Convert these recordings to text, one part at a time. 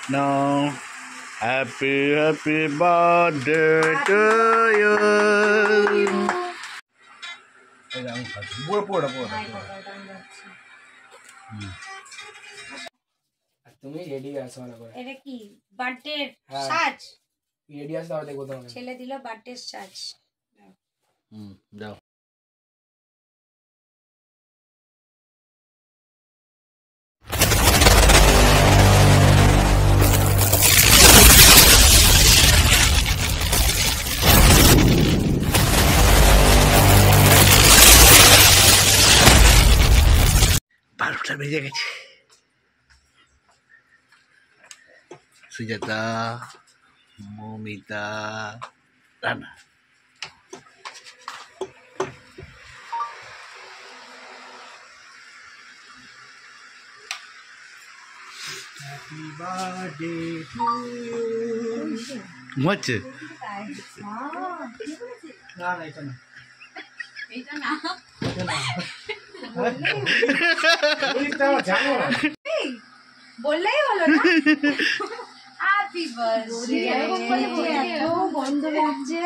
Now, happy birthday to you. তুমি ready আছো না করে এটা কি বার্থডে সাজ রেডি আছো তাহলে দেখো তোমাকে ছেলে দিল বার্থডে সাজ দাও বারোটা বেজে গেছে সুজাতা মমিতা রানা ঘুমাচ্ছে বললেই হলো না হ্যাপি বার্থডে এত গন্ধ বেরোচ্ছে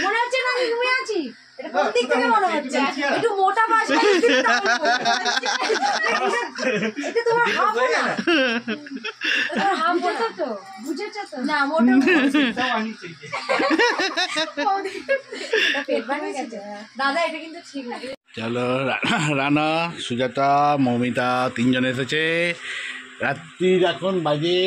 মনে হচ্ছে না ঘুমিয়ে আছি কোন দিক থেকে মনে হচ্ছে একটু মোটা পাশ এটা তোমার হাফ না তোমার হাফ বুঝেছো তো বুঝেছো তো না মোটা পেট বানিয়ে গেছে দাদা এটা কিন্তু ঠিক না চলো রানা সুজাতা মমিতা তিনজন এসেছে রাত্রির এখন বাজে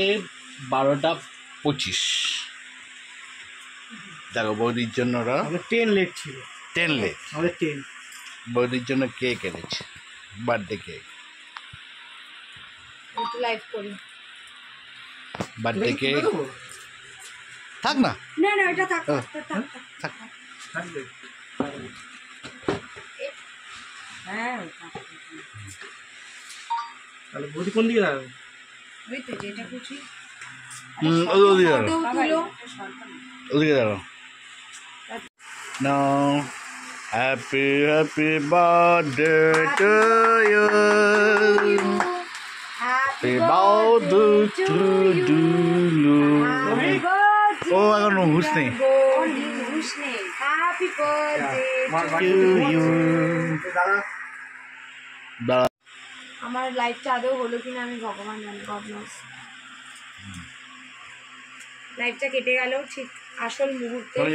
12:25 দেখো বৌদির জন্য ওরা 10 লেট ছিল 10 লেট আমাদের 10 বৌদির জন্য কেক এনেছে বার্থডে কেক একটু লাইভ করি বার্থডে কেক থাক না না না এটা থাক থাক থাক হ্যাঁ তাহলে বৌদি কোন দিকে দাঁড়াবে ওই তো যেটা খুশি ওদিকে দাঁড়াও তুলো ওদিকে দাঁড়াও Now, happy birthday to you. Happy birthday to you. ও এখন হুশ নেই হ্যাপি বার্থডে to you. দাঁড়া আমার লাইভটা আদৌ হলো কিনা আমি ভগবান জানি লাইভটা কেটে গেল ঠিক আসল মুহূর্তে চলে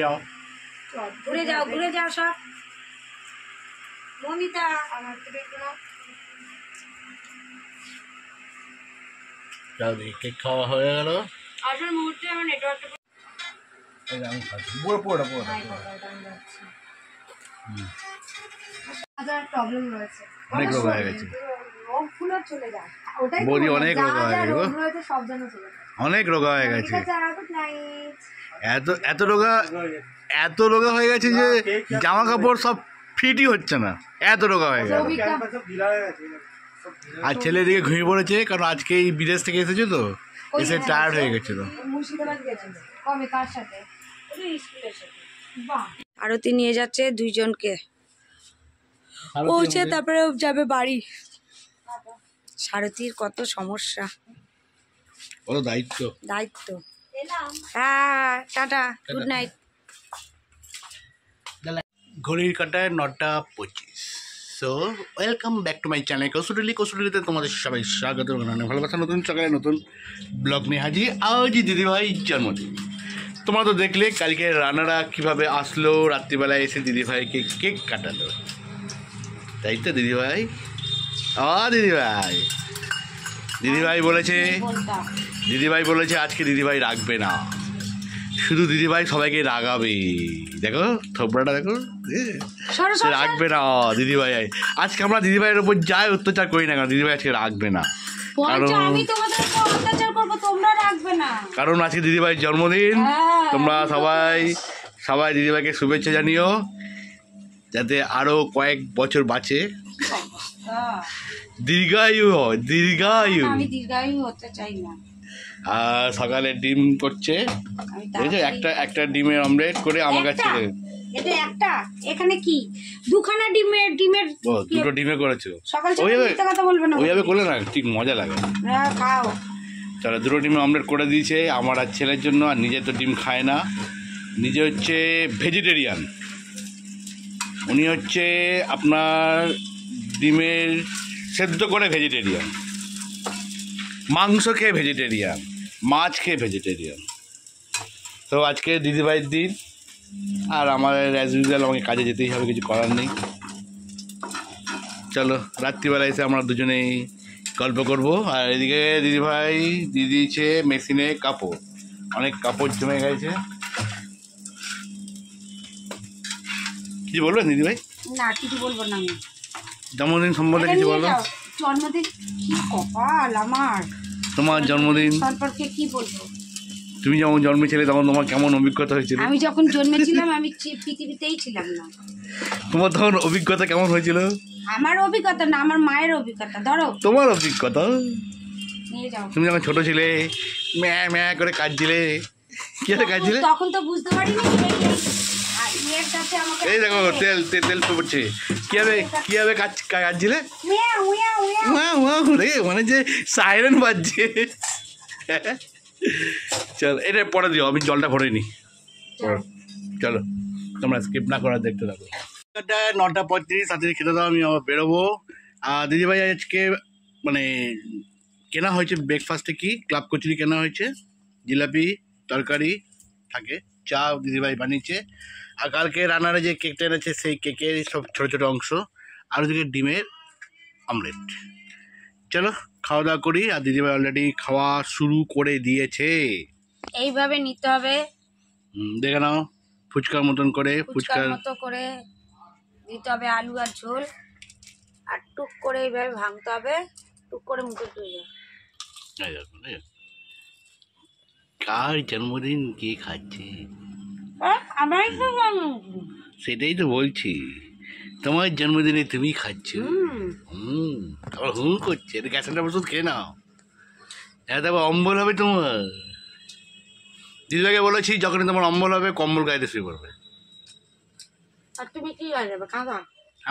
যাও ঘুরে যাও সব মমিতা আমার থেকে কোনো যাও দেখি কেক খাওয়া হয়ে গেল আসল মুহূর্তে আমার নেটওয়ার্কটা প্রবলেম রয়েছে অনেক রোগ হয়ে গেছে রোগগুলো চলে যায় ওটাই বৌদি অনেক রোগ হয়ে গেছে গো সব জানা চলে যায় অনেক রোগা হয়ে গেছে গুড নাইট এত রোগা হয়ে গেছে যে জামা কাপড় সব ফিটই হচ্ছে না এত রোগা হয়ে গেছে আর ছেলে দিকে ঘুমিয়ে পড়েছে কারণ আজকে এই বিদেশ থেকে এসেছে তো এসে টায়ার্ড হয়ে গেছে তো মুর্শিদাবাদ গেছিল কবে কার সাথে স্কুলের সাথে বাহ আরতি নিয়ে যাচ্ছে দুইজনকে পৌঁছে তারপরে যাবে বাড়ি সারথীর কত সমস্যা কত দায়িত্ব হ্যাঁ টাটা গুড নাইট ঘড়ির কাটায় 9:25 so welcome back to my channel কসুটুলিতে তোমাদের সবাই স্বাগত জানাই ভালোবাসা নতুন সকালে নতুন ব্লগ নিয়ে হাজির আজ দিদিভাই জন্মদিন তোমরা তো দেখলে কালকে রানারা কীভাবে আসলো রাত্রিবেলায় এসে দিদিভাইকে কেক কাটালো তাই তো দিদিভাই দিদিভাই বলেছে আজকে দিদিভাই রাখবে না শুধু দিদিভাই সবাইকে রাগাবে দেখো থোবড়াটা দেখো রাখবে না দিদিভাই আজকে আমরা দিদিভাইয়ের উপর যাই অত্যাচার করি না কারণ দিদিভাই আজকে রাখবে না কারণ আজকে দিদিভাইয়ের জন্মদিন তোমরা সবাই দিদিভাইকে শুভেচ্ছা জানিও যাতে আরো কয়েক বছর বাঁচে দীর্ঘায়ু হতে চাই না আর সকালে ডিম করছে একটা ডিমের অমলেট করে আমার কাছে এটা একটা এখানে কি দুখানা ডিমের ডিমের দুটো ডিমে করেছো সকাল সকাল মিথ্যা কথা বলবে না ওইভাবে করলে না ঠিক মজা লাগে। খাও। তাহলে দুটো ডিমে অমলেট করে দিয়েছে আমার আর ছেলের জন্য। আর নিজে তো ডিম খায় না, নিজে হচ্ছে ভেজিটেরিয়ান। উনি হচ্ছে আপনার ডিমের সেদ্ধ করে ভেজিটেরিয়ান, মাংস খেয়ে ভেজিটেরিয়ান, মাছ খেয়ে ভেজিটেরিয়ান। তো আজকে দিদিভাইয়ের দিন, আর আমার অ্যাজ ইউজুয়াল আমাকে কাজে যেতেই হবে, কিছু করার নেই। চলো রাত্রিবেলা এসে আমরা দুজনেই গল্প করব। আর এদিকে দিদিভাই দিয়ে দিয়েছে মেশিনে কাপড়, অনেক কাপড় জমে গেছে। কিছু বলবেন দিদিভাই? না কিছু বলবো না। আমি জন্মদিন সম্বন্ধে কিছু বলো। জন্মদিন কি কপাল আমার, তোমার জন্মদিন সম্পর্কে কি বলবো? তুমি যখন জন্মেছিলে তখন তোমার কেমন অভিজ্ঞতা হয়েছিল? আমি যখন জন্মেছিলাম আমি পৃথিবীতেই ছিলাম না। তোমার তখন অভিজ্ঞতা কেমন হয়েছিল? আমার অভিজ্ঞতা না, আমার মায়ের অভিজ্ঞতা। ধরো তোমার অভিজ্ঞতা। নিয়ে যাও। তুমি যখন ছোট ছিলে ম্যা ম্যা করে কাঁদছিলে, কি করে কাঁদছিলে? তখন তো বুঝতে পারিনি। এই দেখো তেল তেল তেল পড়ছে। কিভাবে কাঁদছিলে? মানে যে সাইরেন বাজছে। চল এটা পরে দিও, আমি জলটা ভরে নি। চলো তোমরা স্কিপ না করা দেখতে থাকো। 9:35 তাড়াতাড়ি খেতে দাও, আমি আবার বেরোবো। আর দিদিভাই আজকে মানে কেনা হয়েছে ব্রেকফাস্টে কি ক্লাব কচুরি কেনা হয়েছে, জিলাপি তরকারি থাকে, চা দিদিভাই বানিয়েছে। আর কালকে রান্নারে যে কেকটা এনেছে সেই কেকের সব ছোটো ছোটো অংশ, আর ওদিকে ডিমের আমলেট। চলো খাওয়া দাওয়া করি। আর দিদিভাই অলরেডি খাওয়া শুরু করে দিয়েছে। এইভাবে নিতে হবে, দেখে নাও ফুচকার মতন করে, ফুচকার মতো করে দিতে হবে আলু আর ঝোল, আর টুক করে এইভাবে ভাঙতে হবে, টুক করে মুখে ঢুকে যাবে। কার জন্মদিন কে খাচ্ছে? আমার সেটাই তো বলছি, তোমার জন্মদিনে তুমি খাচ্ছ। আবার হুম করছে, গ্যাসের ওষুধ খেয়ে নাও, এত অম্বল হবে তোমার। দিদিভাইকে বলেছি যখনই তোমার অম্বল হবে কম্বল গাইতে শুরু করবে। আর তুমি কি হয়ে যাবে কাঁদা?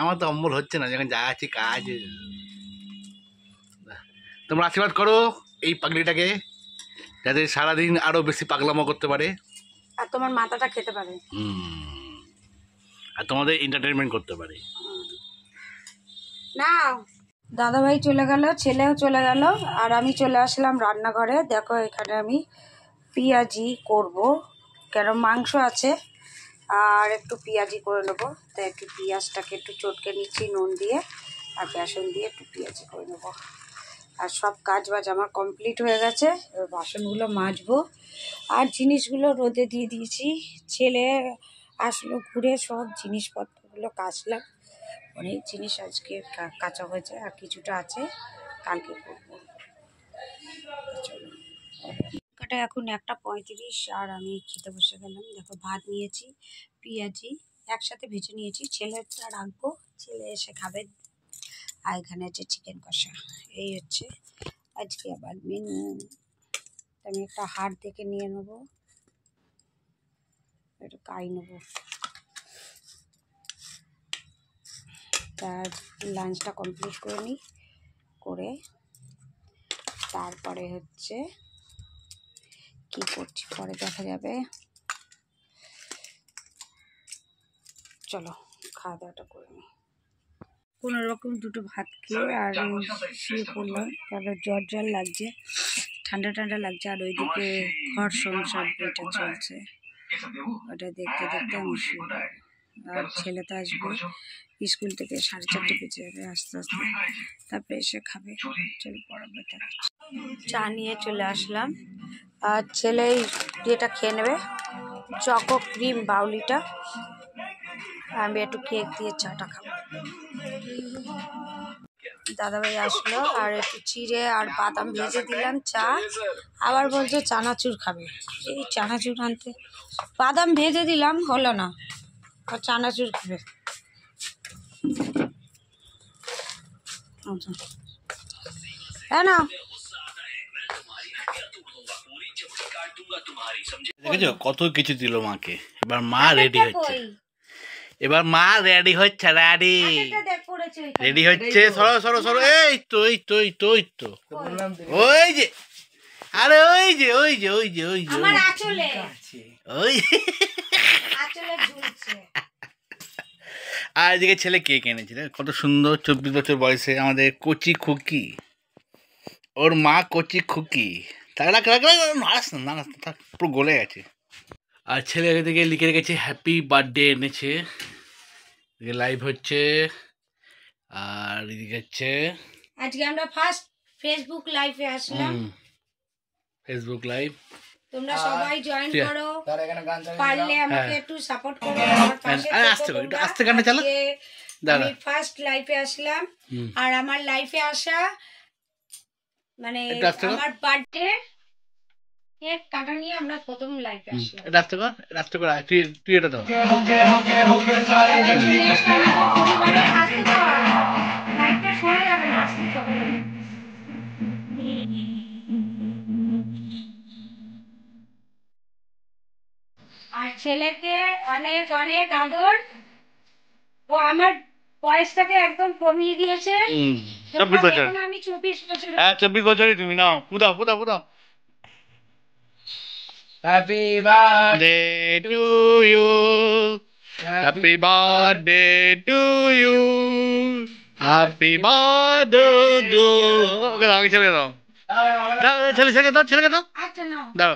আমার তো অম্বল হচ্ছে না, যখন যা আছে কাজ। তোমরা আশীর্বাদ করো এই পাগলিটাকে, যাতে সারাদিন আরো বেশি পাগলামো করতে পারে, আর তোমার মাথাটা খেতে পারে, আর তোমাদের এন্টারটেনমেন্ট করতে পারে। না দাদাভাই চলে গেল, ছেলেও চলে গেল, আর আমি চলে আসলাম রান্নাঘরে। দেখো এখানে আমি পেঁয়াজি করব, কেন মাংস আছে আর একটু পেঁয়াজি করে নেবো। তাই একটু পেঁয়াজটাকে একটু চটকে নিচ্ছি নুন দিয়ে আর বেসন দিয়ে একটু পেঁয়াজি করে নেবো। আর সব কাজ বাজ আমার কমপ্লিট হয়ে গেছে, এবার বাসনগুলো মাজবো আর জিনিসগুলো রোদে দিয়ে দিয়েছি। ছেলে আসলো ঘুরে, সব জিনিসপত্রগুলো কাচলাম। অনেক জিনিস আজকে কাঁচা হয়েছে আর কিছুটা আছে কালকে করবো। কাটা এখন 1:35 আর আমি খেতে বসে গেলাম। দেখো ভাত নিয়েছি, পেঁয়াজি একসাথে ভেজে নিয়েছি, ছেলেটা রাখবো, ছেলে এসে খাবে। আর এখানে আছে চিকেন কষা। এই হচ্ছে আজকে আবার মেনু। আমি একটা হাড় দেখে নিয়ে নেবো, একটু কাই নেবো। তার লাঞ্চটা কমপ্লিট করে নিই, করে তারপরে হচ্ছে কি করছি পরে দেখা যাবে। চলো খাওয়া দাওয়াটা করে নিই। কোনো রকম দুটো ভাত খেয়ে আর শুয়ে পড়লাম, কারণ জ্বর লাগছে, ঠান্ডা ঠান্ডা লাগছে। আর ওইদিকে ঘর সংসার এটা চলছে, ওটা দেখতে দেখতে আমি শুয়ে পড়ব। আর ছেলে তো আসবে স্কুল থেকে 4:30 বেজে যাবে আস্তে আস্তে, তারপরে এসে খাবে। চলো পরবর্তী দেখাচ্ছি। চা নিয়ে চলে আসলাম, আর ছেলে যেটা খেয়ে নেবে চকো ক্রিম বাউলিটা, আমি একটু কেক দিয়ে চাটা খাবো। দাদাভাই আসলো আর একটু চিড়ে আর বাদাম ভেজে দিলাম চা। আবার বলছে চানাচুর খাবে, এই চানাচুর আনতে বাদাম ভেজে দিলাম হলো না, আর চানাচুর খাবে। হ্যাঁ না দেখেছো কত কিছু দিল মাকে, এবার মা রেডি হচ্ছে। এবার মা রেডি হচ্ছে, রেডি রেডি হচ্ছে। সরো সরো সরো, এই তো এই তো এই তো এই তো, তো বললাম তো ওই যে, আরে ওই যে ওই যে ওই যে ওই যে আমার আঁচলে আছে। ওই। আঁচলে ঝুলছে। আর এদিকে ছেলে কেক এনেছিল, কত সুন্দর, 24 বছর বয়সে আমাদের কচি খুকি, ওর মা কচি খুকি। তাহলে পুরো গলে গেছে। আর ছেলে এদিকে লিখে রেখেছে হ্যাপি বার্থডে এনেছে, লাইভ হচ্ছে। আর এদিকে হচ্ছে আজকে আমরা ফার্স্ট ফেসবুক লাইভে আসলাম। ফেসবুক লাইভ, তোমরা সবাই জয়েন ঠিক আছে। করো, তার এখানে গান চালিয়ে পারলে আমাকে হ্যাঁ। একটু সাপোর্ট করো, আমার পাশে আরে থেকো আস্তে করে, একটু তোমরা। আস্তে গানটা চালা। আজকে দাঁড়া। আমি ফার্স্ট লাইভে আসলাম, হুম। আর আমার লাইফে আসা মানে একটু আস্তে কর। আমার বার্থডে কেক কাটা নিয়ে আমরা প্রথম লাইভে আসলাম। এটা আস্তে কর, এটা আস্তে কর, তুই তুই এটা দাও। আর ছেলেকে অনেক অনেক আদর, ও আমার বয়সটাকে একদম কমিয়ে দিয়েছে। 24 বছর, এখন আমি 24 বছর। হ্যাঁ 24 বছরই তুমি নাও, ফুদাও ফুদাও ফুদাও। Happy birthday Day to you, happy birthday to you, happy birthday to you. ওকে দাও, ছেলে দাও, দাও ছেলেকে দাও, ছেলেকে দাও, আচ্ছা নাও, দাও।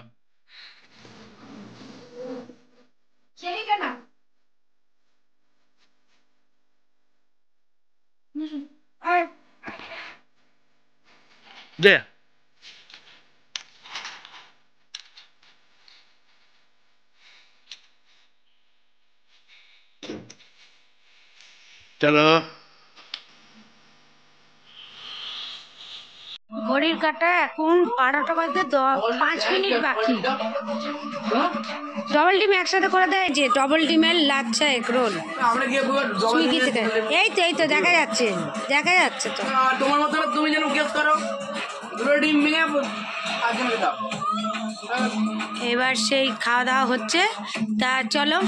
ছেলেকে নাও। আর দে। চলো। ঘড়ির কাটা এখন 12টা বাজতে 5 মিনিট বাকি। ডবল ডিম একসাথে করে দেয়, যে ডবল ডিমের লাচ্ছা এগ রোল আমরা গিয়ে সুইগি থেকে। এই তো দেখা যাচ্ছে, দেখা যাচ্ছে তো। তোমার মতো তুমি যেন গেস করো, দুটো ডিম মিলে আজকে দাও। এবার সেই খাওয়া দাওয়া হচ্ছে। তা চলো,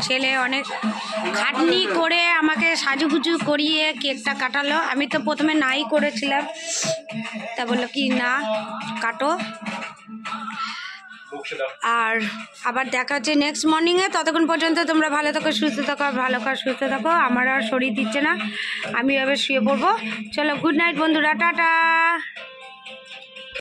ছেলে অনেক খাটনি করে আমাকে সাজুগুজু করিয়ে কেকটা কাটালো। আমি তো প্রথমে নাই করেছিলাম, তা বললো কি না কাটো। আর আবার দেখা হচ্ছে নেক্সট মর্নিংয়ে। ততক্ষণ পর্যন্ত তোমরা ভালো থাকো, সুস্থ থাকো, ভালো থাকো, সুস্থ থাকো। আমার আর শরীর দিচ্ছে না, আমি এবার শুয়ে পড়বো। চলো, গুড নাইট বন্ধুরা, টাটা।